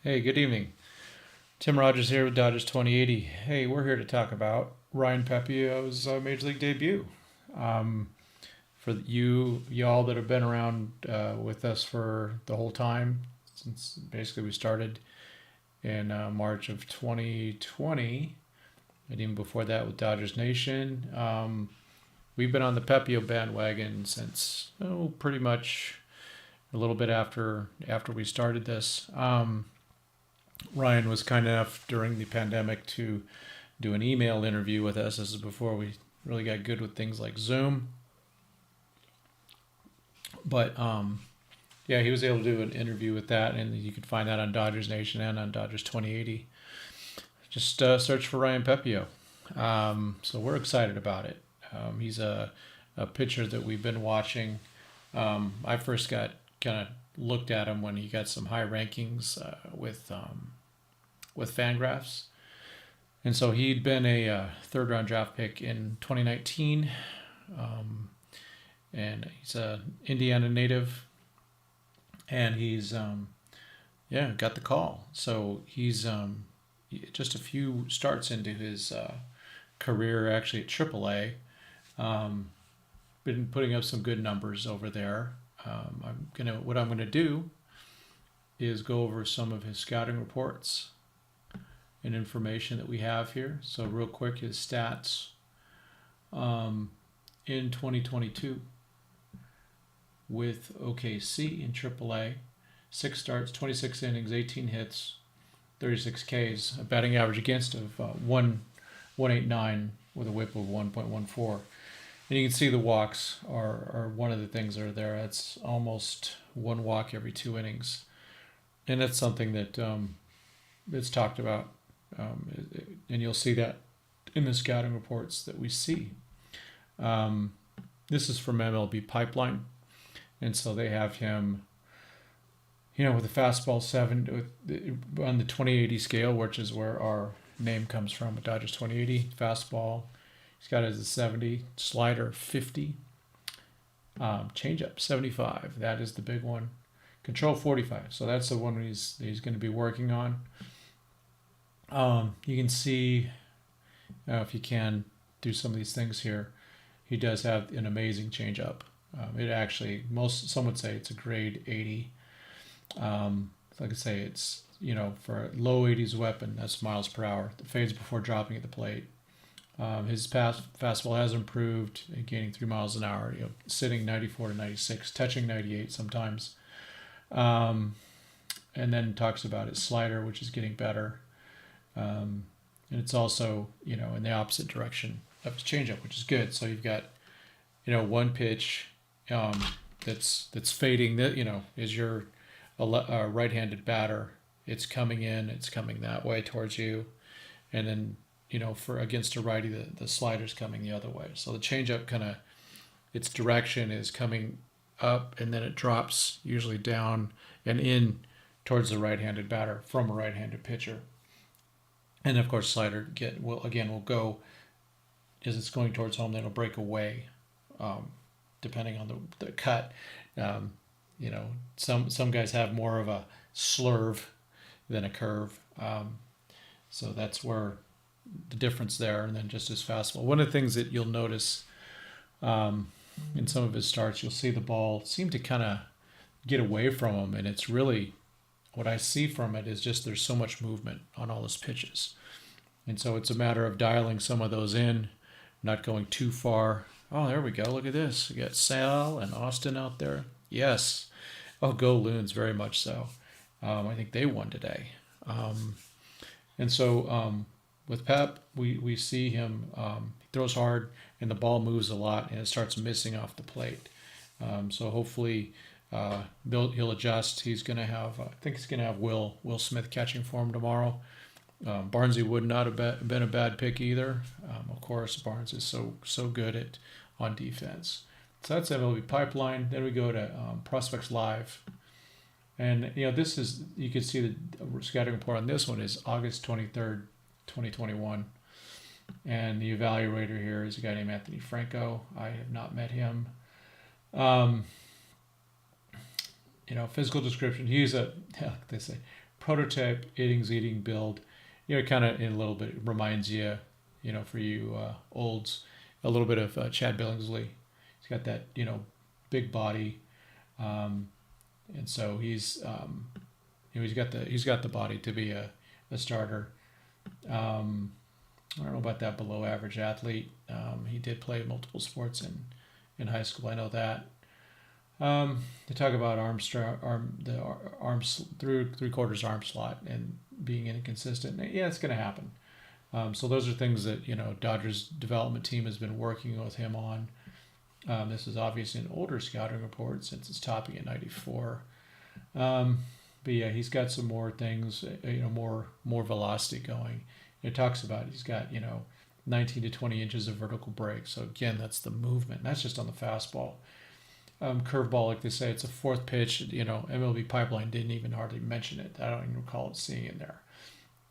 Hey, good evening. Tim Rogers here with Dodgers 2080. Hey, we're here to talk about Ryan Pepiot's Major League debut. Um, for y'all that have been around with us for the whole time, since basically we started in March of 2020, and even before that with Dodgers Nation, we've been on the Pepiot bandwagon since pretty much a little bit after we started this. Ryan was kind enough during the pandemic to do an email interview with us. This is before we really got good with things like Zoom. But yeah, he was able to do an interview with that, and you can find that on Dodgers Nation and on Dodgers 2080. Just search for Ryan Pepiot. So we're excited about it. He's a pitcher that we've been watching. I first got kind of looked at him when he got some high rankings with Fangraphs, and so he'd been a third round draft pick in 2019, and he's a Indiana native, and he's got the call. So he's just a few starts into his career actually at AAA. Been putting up some good numbers over there. What I'm gonna do is go over some of his scouting reports and information that we have here. So real quick, his stats in 2022 with OKC in AAA, 6 starts, 26 innings, 18 hits, 36 Ks, a batting average against of 1.89 with a WHIP of 1.14. And you can see the walks are one of the things that are there. That's almost one walk every 2 innings. And that's something that it's talked about. And you'll see that in the scouting reports that we see. This is from MLB Pipeline. And so they have him, with a fastball 7 on the 2080 scale, which is where our name comes from, with Dodgers 2080. Fastball, he's got it as a 70, slider 50, changeup 75. That is the big one. Control 45. So that's the one he's going to be working on. You can see, if you can do some of these things here, he does have an amazing changeup. It actually, some would say it's a grade 80. Like I say, it's, for a low 80s weapon, that's miles per hour. The fades before dropping at the plate. His fastball has improved, gaining 3 miles an hour, sitting 94 to 96, touching 98 sometimes. And then talks about his slider, which is getting better. And it's also, in the opposite direction of his changeup, which is good. So you've got, one pitch that's fading, that, is your right-handed batter. It's coming in, it's coming that way towards you. And then, for against a righty, the slider's coming the other way. So the changeup its direction is coming up, and then it drops usually down and in towards the right-handed batter from a right-handed pitcher. And of course, slider will go as it's going towards home. Then it'll break away, depending on the cut. Some guys have more of a slurve than a curve. So that's where the difference there, and then just his fastball. One of the things that you'll notice in some of his starts, you'll see the ball seem to kind of get away from him, and it's really, what I see from it is just there's so much movement on all his pitches. And so it's a matter of dialing some of those in, not going too far. Oh, there we go. Look at this. We got Sal and Austin out there. Yes. Oh, go Loons, very much so. I think they won today. And so with Pep, we see him, he throws hard, and the ball moves a lot, and it starts missing off the plate. So hopefully he'll adjust. He's going to have, I think he's going to have Will Smith catching for him tomorrow. Barnesy would not have been a bad pick either. Of course, Barnes is so good on defense. So that's MLB Pipeline. Then we go to Prospects Live. And, this is, you can see the scouting report on this one is August 23rd, 2021. And the evaluator here is a guy named Anthony Franco. I have not met him. Physical description. He's they say, prototype innings eating build. Kind of in a little bit reminds you, for you olds, a little bit of Chad Billingsley. He's got that, big body, and so he's got the body to be a starter. I don't know about that below average athlete. He did play multiple sports in high school. I know that. They talk about the arms through 3/4 arm slot and being inconsistent. Yeah, it's going to happen. So those are things that Dodgers development team has been working with him on. This is obviously an older scouting report since it's topping at 94. But yeah, he's got some more things, more velocity going. It talks about he's got 19 to 20 inches of vertical break. So again, that's the movement. That's just on the fastball. Curveball, like they say, it's a fourth pitch. MLB Pipeline didn't even hardly mention it. I don't even recall seeing it there.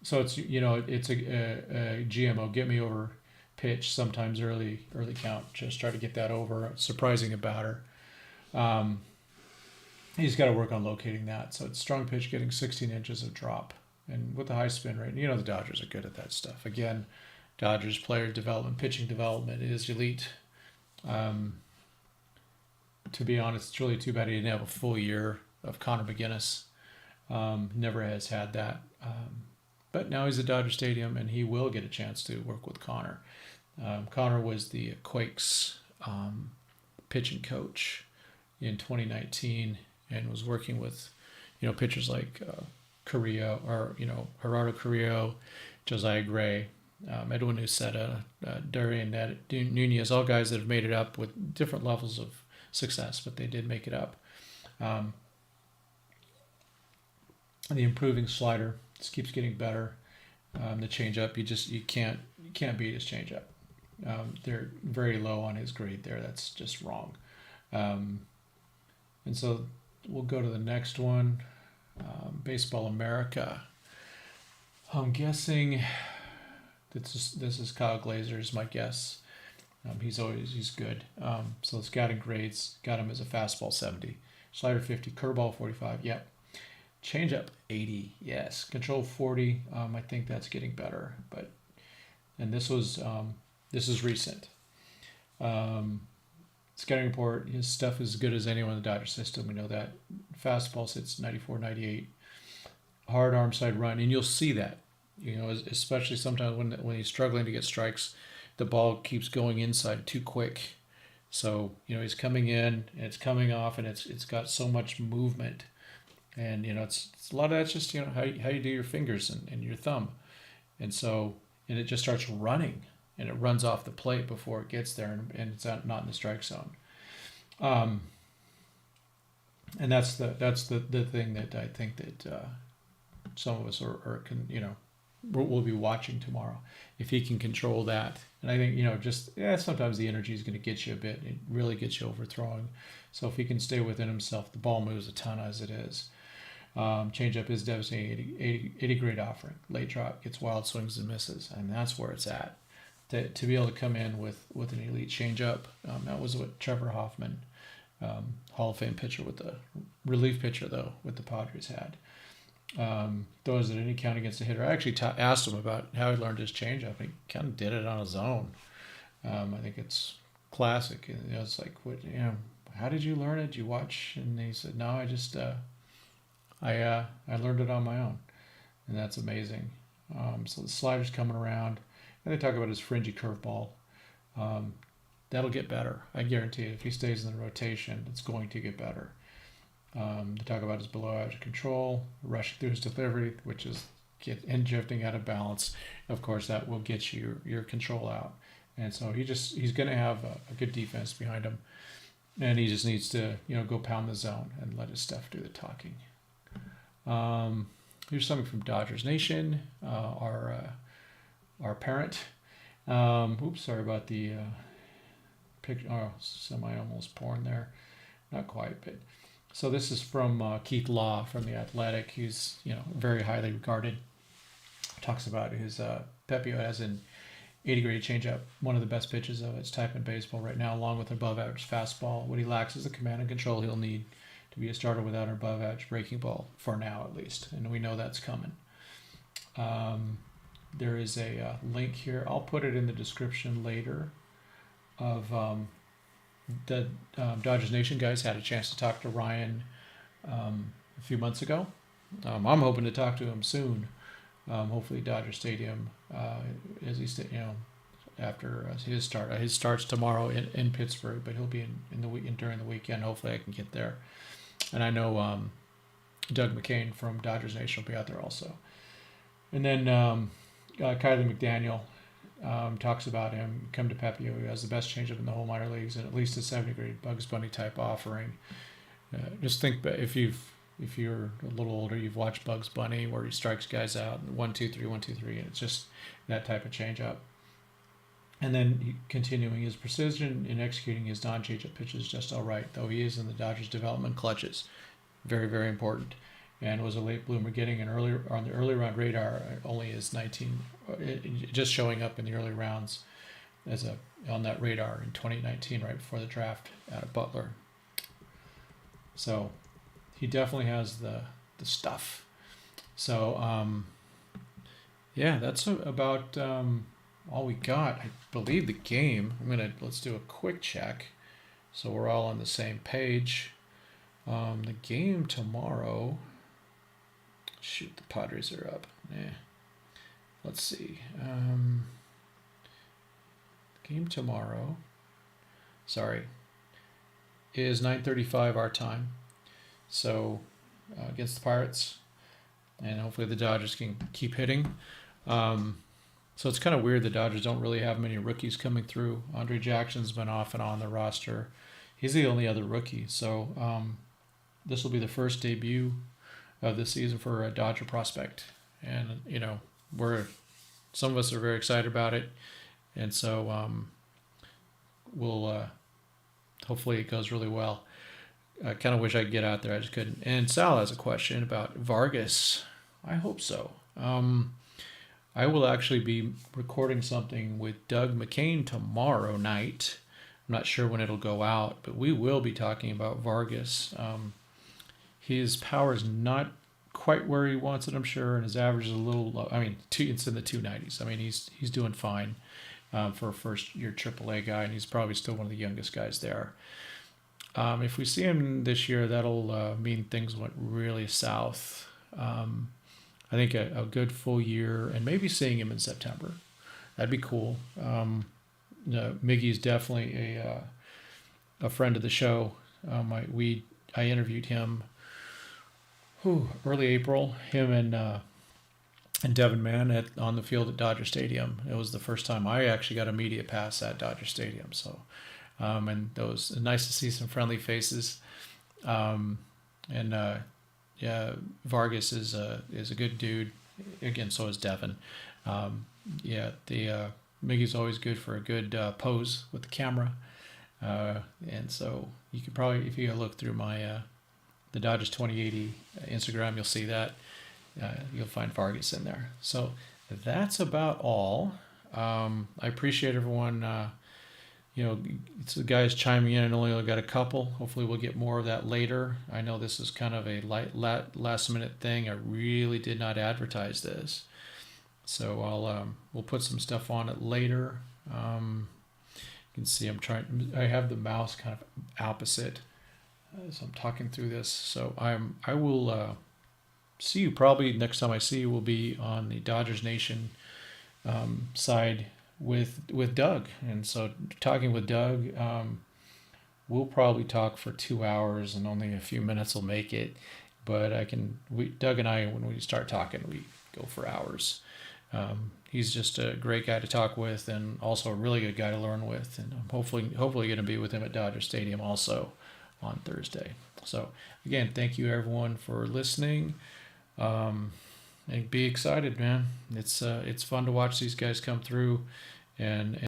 So it's it's a GMO, get me over pitch, sometimes early count. Just try to get that over. Surprising a batter. He's got to work on locating that. So it's strong pitch, getting 16 inches of drop, and with the high spin rate. The Dodgers are good at that stuff. Again, Dodgers player development, pitching development is elite. To be honest, it's really too bad he didn't have a full year of Connor McGinnis. Never has had that. But now he's at Dodger Stadium, and he will get a chance to work with Connor. Connor was the Quakes pitching coach in 2019 and was working with, pitchers like Carrillo or, Gerardo Carrillo, Josiah Gray, Edwin Uceta, Darian Nunez, all guys that have made it up with different levels of success, but they did make it up. The improving slider just keeps getting better. The changeup, you can't beat his changeup. They're very low on his grade there. That's just wrong. And so we'll go to the next one. Baseball America. I'm guessing this is Kyle Glazer's my guess. He's good. So the scouting grades got him as a fastball 70, slider 50, curveball 45. Yep. Changeup 80. Yes. Control 40. I think that's getting better. And this is recent. Scouting report. His stuff is as good as anyone in the Dodger system. We know that. Fastball sits 94, 98. Hard arm side run, and you'll see that. Especially sometimes when he's struggling to get strikes, the ball keeps going inside too quick. So he's coming in and it's coming off, and it's got so much movement, and it's a lot of that's just how you do your fingers and your thumb, and it just starts running, and it runs off the plate before it gets there, and it's not in the strike zone. And that's the thing that I think that some of us we'll be watching tomorrow, if he can control that. And I think sometimes the energy is going to get you a bit. It really gets you overthrowing. So if he can stay within himself, the ball moves a ton as it is. Changeup is devastating. 80 grade offering. Late drop, gets wild swings and misses, and that's where it's at. To be able to come in with an elite changeup, that was what Trevor Hoffman, Hall of Fame pitcher with the relief pitcher though with the Padres had. Throws at any count against a hitter. I actually asked him about how he learned his changeup. He kind of did it on his own. I think it's classic. It's like, how did you learn it? Did you watch? And he said, no, I just I learned it on my own, and that's amazing. So the slider's coming around, and they talk about his fringy curveball. That'll get better. I guarantee it. If he stays in the rotation, it's going to get better. They talk about his below average control, rushing through his delivery, which is drifting out of balance. Of course, that will get your control out. And so he's going to have a good defense behind him, and he just needs to go pound the zone and let his stuff do the talking. Here's something from Dodgers Nation, our parent. Oops, sorry about the picture. Oh, almost porn there, not quite, but. So this is from Keith Law from The Athletic. He's very highly regarded. Talks about his Pepiot as an 80 grade changeup, one of the best pitches of its type in baseball right now, along with above average fastball. What he lacks is the command and control he'll need to be a starter without an above average breaking ball for now at least, and we know that's coming. There is a link here. I'll put it in the description later of the Dodgers Nation guys had a chance to talk to Ryan a few months ago. I'm hoping to talk to him soon. Hopefully, Dodger Stadium, as he after his start. His starts tomorrow in Pittsburgh, but he'll be in the week during the weekend. Hopefully, I can get there. And I know Doug McCain from Dodgers Nation will be out there also. And then Kylie McDaniel talks about him. Come to Pepiot. He has the best changeup in the whole minor leagues, and at least a 70-grade Bugs Bunny type offering. Just think, if you're a little older, you've watched Bugs Bunny where he strikes guys out 1, 2, 3, 1, 2, 3, and it's just that type of changeup. And then continuing his precision in executing his non-changeup pitches just all right, though he is in the Dodgers development clutches. Very, very important. And was a late bloomer, getting an early on the early round radar. Only is 19, just showing up in the early rounds as on that radar in 2019, right before the draft out of Butler. So he definitely has the stuff. So yeah, that's about all we got. I believe the game. Let's do a quick check, so we're all on the same page. The game tomorrow. Shoot, the Padres are up. Yeah. Let's see. Game tomorrow. Sorry. Is 9:35 our time. So against the Pirates, and hopefully the Dodgers can keep hitting. So it's kind of weird. The Dodgers don't really have many rookies coming through. Andre Jackson's been off and on the roster. He's the only other rookie. So this will be the first debut of the season for a Dodger prospect, and some of us are very excited about it, and so we'll hopefully it goes really well. I kind of wish I could get out there, I just couldn't. And Sal has a question about Vargas. I hope so. I will actually be recording something with Doug McCain tomorrow night. I'm not sure when it'll go out, but we will be talking about Vargas. His power is not quite where he wants it, I'm sure, and his average is a little low. I mean, it's in the 290s. I mean, he's doing fine for a first-year AAA guy, and he's probably still one of the youngest guys there. If we see him this year, that'll mean things went really south. I think a good full year, and maybe seeing him in September. That'd be cool. Miggy's definitely a friend of the show. I interviewed him early April, him and Devin Mann on the field at Dodger Stadium. It was the first time I actually got a media pass at Dodger Stadium. So, and it was nice to see some friendly faces. Yeah, Vargas is a good dude. Again, so is Devin. Miggy's always good for a good pose with the camera. And so you could probably, if you look through my the Dodgers 2080 Instagram, you'll see that. You'll find Vargas in there. So that's about all. I appreciate everyone. It's the guys chiming in, and only got a couple. Hopefully we'll get more of that later. I know this is kind of a last minute thing. I really did not advertise this. So we'll put some stuff on it later. You can see I have the mouse kind of opposite as I'm talking through this. So I will see you probably next time I see you will be on the Dodgers Nation side with Doug. And so talking with Doug, we'll probably talk for 2 hours and only a few minutes will make it. But Doug and I, when we start talking, we go for hours. He's just a great guy to talk with, and also a really good guy to learn with. And I'm hopefully going to be with him at Dodger Stadium also on Thursday. So again, thank you everyone for listening. And be excited, man. It's fun to watch these guys come through and